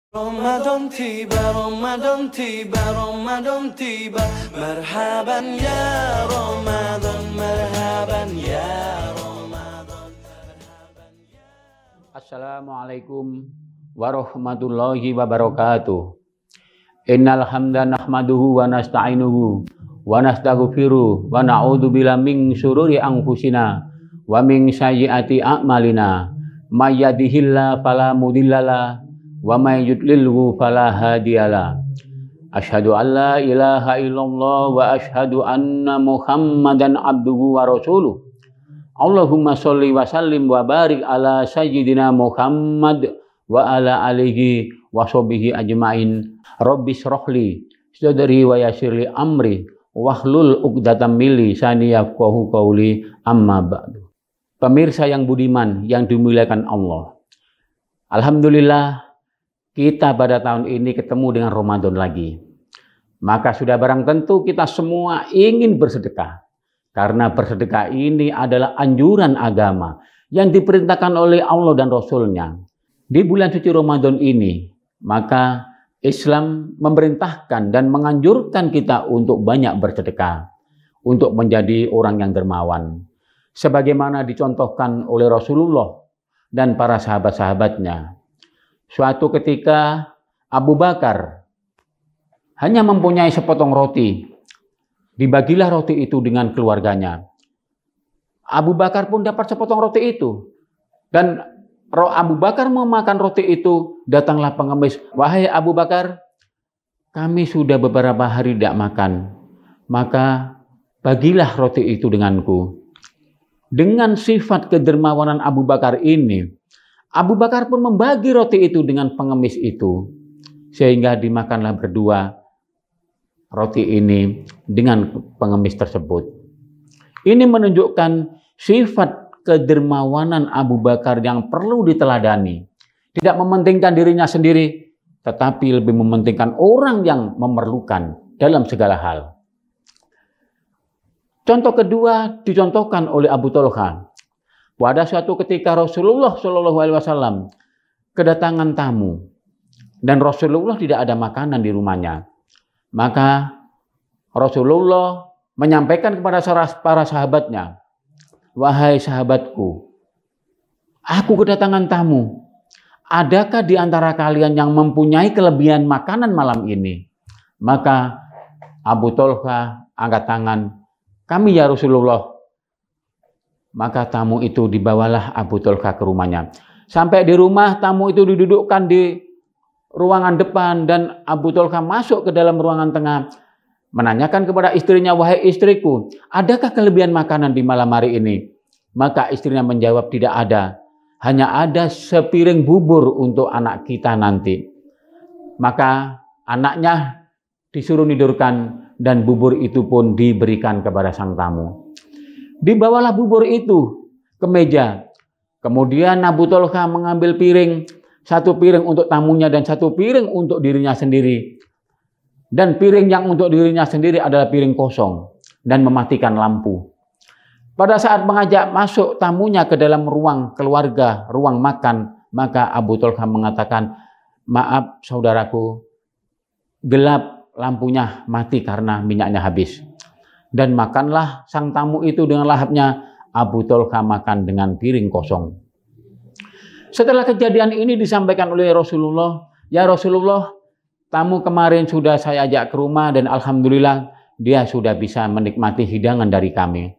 Ramadan tiba, Ramadan tiba, Ramadan tiba. Marhaban ya Ramadan, marhaban ya Ramadan. Assalamualaikum warahmatullahi wabarakatuh. Innal hamda nahmaduhu wa nasta'inuhu wa nastaghfiruh wa na'udzu billahi min syururi anfusina wa min sayyiati a'malina. May yahdihillahu fala mudhillalah wa may yudlilhu fala hadiyalah. Asyhadu an la ilaha illallah wa asyhadu anna Muhammadan abduhu wa rasuluh. Allahumma sholli wa sallim wa barik ala sayyidina Muhammad wa ala alihi wa sahbihi ajmain. Rabbi shrahli sadri wa yassirli amri wahlul 'uqdatam min lisani yafqahu qawli, amma ba'du. Pemirsa yang budiman yang dimuliakan Allah, alhamdulillah kita pada tahun ini ketemu dengan Ramadan lagi. Maka sudah barang tentu kita semua ingin bersedekah. Karena bersedekah ini adalah anjuran agama yang diperintahkan oleh Allah dan Rasul-Nya. Di bulan suci Ramadan ini, maka Islam memerintahkan dan menganjurkan kita untuk banyak bersedekah, untuk menjadi orang yang dermawan. Sebagaimana dicontohkan oleh Rasulullah dan para sahabat-sahabatnya. Suatu ketika Abu Bakar hanya mempunyai sepotong roti. Dibagilah roti itu dengan keluarganya. Abu Bakar pun dapat sepotong roti itu. Dan Abu Bakar mau makan roti itu, datanglah pengemis. Wahai Abu Bakar, kami sudah beberapa hari tidak makan. Maka bagilah roti itu denganku. Dengan sifat kedermawanan Abu Bakar ini, Abu Bakar pun membagi roti itu dengan pengemis itu. Sehingga dimakanlah berdua roti ini dengan pengemis tersebut. Ini menunjukkan sifat kedermawanan Abu Bakar yang perlu diteladani. Tidak mementingkan dirinya sendiri, tetapi lebih mementingkan orang yang memerlukan dalam segala hal. Contoh kedua dicontohkan oleh Abu Thalha. Pada suatu ketika Rasulullah SAW kedatangan tamu dan Rasulullah tidak ada makanan di rumahnya. Maka Rasulullah menyampaikan kepada para sahabatnya, wahai sahabatku, aku kedatangan tamu. Adakah di antara kalian yang mempunyai kelebihan makanan malam ini? Maka Abu Thalha angkat tangan, kami ya Rasulullah. Maka tamu itu dibawalah Abu Thalha ke rumahnya. Sampai di rumah, tamu itu didudukkan di ruangan depan dan Abu Thalha masuk ke dalam ruangan tengah. Menanyakan kepada istrinya, wahai istriku, adakah kelebihan makanan di malam hari ini? Maka istrinya menjawab, tidak ada. Hanya ada sepiring bubur untuk anak kita nanti. Maka anaknya disuruh tidurkan dan bubur itu pun diberikan kepada sang tamu. Dibawalah bubur itu ke meja. Kemudian Abu Thalha mengambil piring, satu piring untuk tamunya dan satu piring untuk dirinya sendiri. Dan piring yang untuk dirinya sendiri adalah piring kosong dan mematikan lampu. Pada saat mengajak masuk tamunya ke dalam ruang keluarga, ruang makan, maka Abu Thalha mengatakan, maaf saudaraku, gelap, lampunya mati karena minyaknya habis. Dan makanlah sang tamu itu dengan lahapnya. Abu Thalha makan dengan piring kosong. Setelah kejadian ini disampaikan oleh Rasulullah, ya Rasulullah, tamu kemarin sudah saya ajak ke rumah dan alhamdulillah dia sudah bisa menikmati hidangan dari kami.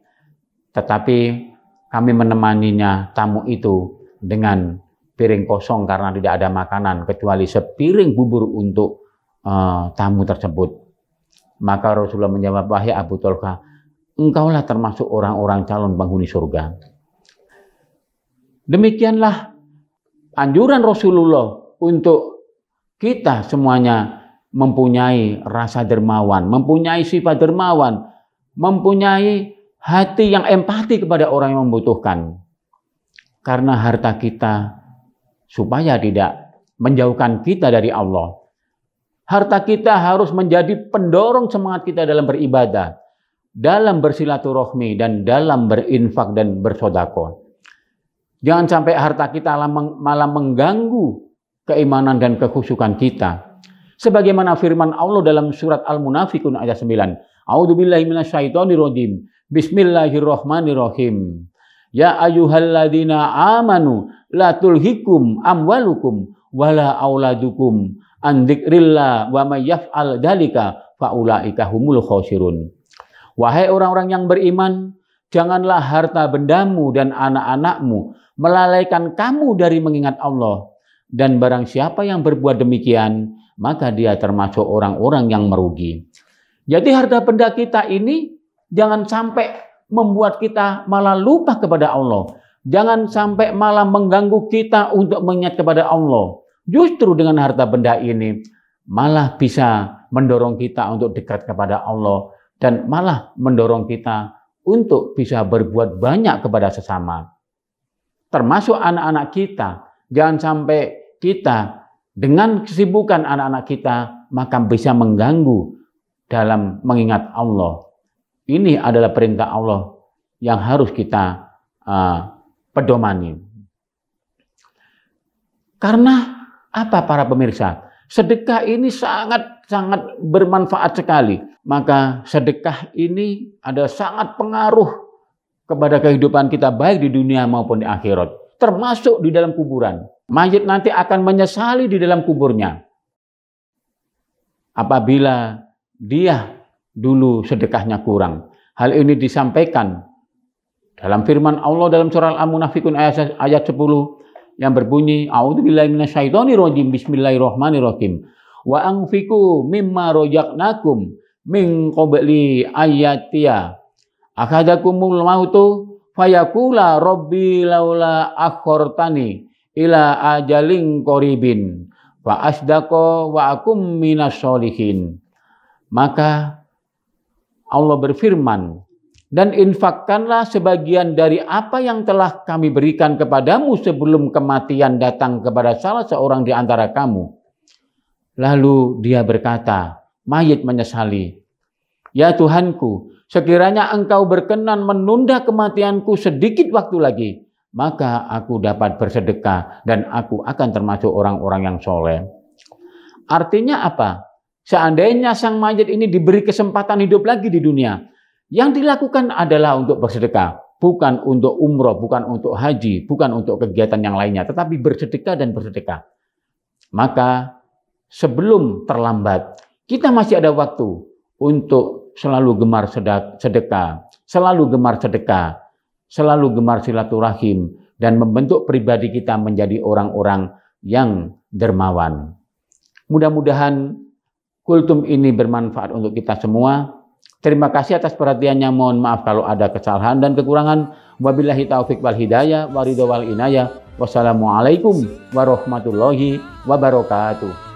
Tetapi kami menemaninya tamu itu dengan piring kosong karena tidak ada makanan kecuali sepiring bubur untuk tamu tersebut. Maka Rasulullah menjawab, wahai Abu Thalha, engkaulah termasuk orang-orang calon penghuni surga. Demikianlah anjuran Rasulullah untuk kita semuanya mempunyai rasa dermawan, mempunyai sifat dermawan, mempunyai hati yang empati kepada orang yang membutuhkan. Karena harta kita supaya tidak menjauhkan kita dari Allah. Harta kita harus menjadi pendorong semangat kita dalam beribadah, dalam bersilaturahmi, dan dalam berinfak dan bersedekah. Jangan sampai harta kita malah mengganggu keimanan dan kekhusyukan kita. Sebagaimana firman Allah dalam surat Al-Munafiqun ayat 9. A'udzubillahi minasyaitonirrajim. Bismillahirrahmanirrahim. Ya ayyuhalladzina amanu la tulhikum amwalukum wala auladukum an dzikrillah wa may yaf'al dzalika faulaika humul khasirun. Wahai orang-orang yang beriman, janganlah harta bendamu dan anak-anakmu melalaikan kamu dari mengingat Allah. Dan barang siapa yang berbuat demikian, maka dia termasuk orang-orang yang merugi. Jadi harta benda kita ini jangan sampai membuat kita malah lupa kepada Allah. Jangan sampai malah mengganggu kita untuk mengingat kepada Allah. Justru dengan harta benda ini malah bisa mendorong kita untuk dekat kepada Allah. Dan malah mendorong kita untuk bisa berbuat banyak kepada sesama. Termasuk anak-anak kita. Jangan sampai kita dengan kesibukan anak-anak kita maka bisa mengganggu dalam mengingat Allah. Ini adalah perintah Allah yang harus kita pedomani. Karena apa para pemirsa? Sedekah ini sangat bermanfaat sekali. Maka sedekah ini ada sangat pengaruh kepada kehidupan kita baik di dunia maupun di akhirat. Termasuk di dalam kuburan. Mayit nanti akan menyesali di dalam kuburnya. Apabila dia dulu sedekahnya kurang. Hal ini disampaikan dalam firman Allah dalam surah Al-Munafiqun ayat 10 yang berbunyi A'udzubillahi minasyaitonirrajim bismillahirrahmanirrahim wa anfiqu mimma razaqnakum min qabli ayatiya akadakumul mautu fayaqula rabbi laula akhartani ila ajalin qaribin fa asdaqa wa akum minas sholihin. Maka Allah berfirman, dan infakkanlah sebagian dari apa yang telah kami berikan kepadamu sebelum kematian datang kepada salah seorang di antara kamu. Lalu dia berkata, mayit menyesali, ya Tuhanku, sekiranya engkau berkenan menunda kematianku sedikit waktu lagi, maka aku dapat bersedekah dan aku akan termasuk orang-orang yang soleh. Artinya apa? Seandainya sang mayit ini diberi kesempatan hidup lagi di dunia, yang dilakukan adalah untuk bersedekah, bukan untuk umroh, bukan untuk haji, bukan untuk kegiatan yang lainnya, tetapi bersedekah dan bersedekah. Maka sebelum terlambat, kita masih ada waktu untuk selalu gemar sedekah, selalu gemar sedekah, selalu gemar silaturahim, dan membentuk pribadi kita menjadi orang-orang yang dermawan. Mudah-mudahan kultum ini bermanfaat untuk kita semua. Terima kasih atas perhatiannya. Mohon maaf kalau ada kesalahan dan kekurangan. Wabillahi taufik wal hidayah, waridho wal inayah. Wassalamualaikum warahmatullahi wabarakatuh.